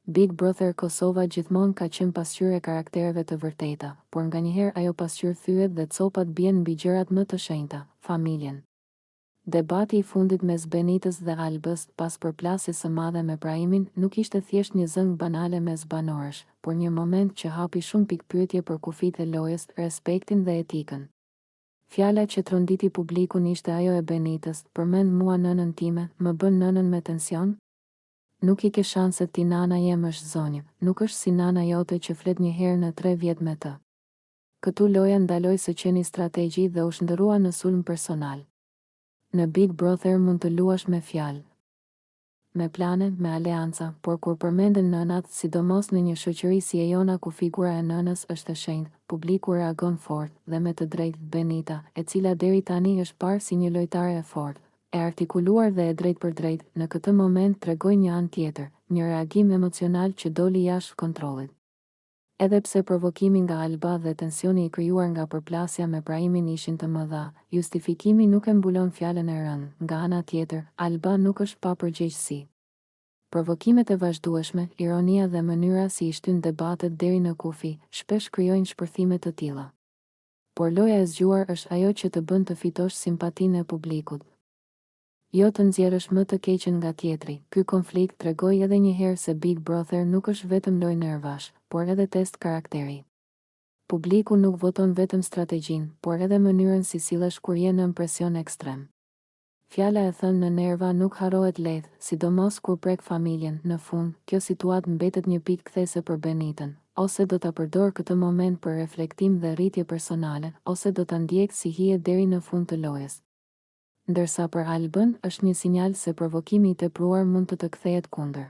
Big Brother Kosova gjithmonë ka qenë pasqyrë e karaktereve të vërteta, por nganjëherë ajo pasqyrë thyet dhe copat bien mbi gjërat më të shenjta, familjen. Debati i fundit mes Benitës dhe Albës pas përplasjes së madhe me Braimin nuk ishte thjesht një zëng banale mes banorësh, por një moment që hapi shumë pikpyetje për kufijtë e lojës, respektin dhe etikën. Fjala që tronditi publikun ishte ajo e Benitës: "Përmend mua nënën time, më bën nënën me tension? Nuk i ke shanset ti, nana jem është zonjë, nuk është si nana jote që flet një herë në 3 vjet me të." Këtu loja ndaloi së qeni strategji dhe u shndërrua në sulm personal. Në Big Brother mund të luash me fjalë, me plane, me aleanca, por kur përmenden nënat, sidomos në një shoqëri si e jona ku figura e nënës është e shenjtë, publiku reagon fort, dhe me të drejtë. Benita, e cila deri tani është parë si një lojtare e fortë, e artikuluar dhe e drejtë për drejtë, në këtë moment tregoi një anë tjetër, një reagim emocional që doli jashtë kontrollit. Edhe pse provokimi nga Alba dhe tensioni i krijuar nga përplasja me Braimin ishin të mëdha, justifikimi nuk e mbulon fjalën e rënë. Nga ana tjetër, Alba nuk është pa përgjegjësi. Provokimet e vazhdueshme, ironia dhe mënyra si i shtyn debatet deri në kufi, shpesh krijojnë shpërthime të tilla. Por loja e zgjuar është ajo që të bën të fitosh simpatinë e publikut, jo të nxjerrësh më të keqen nga tjetri. Ky konflikt tregoi edhe një herë se Big Brother nuk është vetëm lojë nervash, por edhe test karakteri. Publiku nuk voton vetëm strategjinë, por edhe mënyrën si sillesh kur je në presion ekstrem. Fjala e thënë në nerva nuk harrohet lehtë, sidomos kur prek familjen. Në fund, kjo situatë mbetet një pikë kthese për Benitën, ose do ta përdor këtë moment për reflektim dhe rritje personale, ose do ta ndjek si hije deri në fund të lojës. Ndërsa për Albën është një sinjal se provokimi i tepruar mund të kthehet kundër.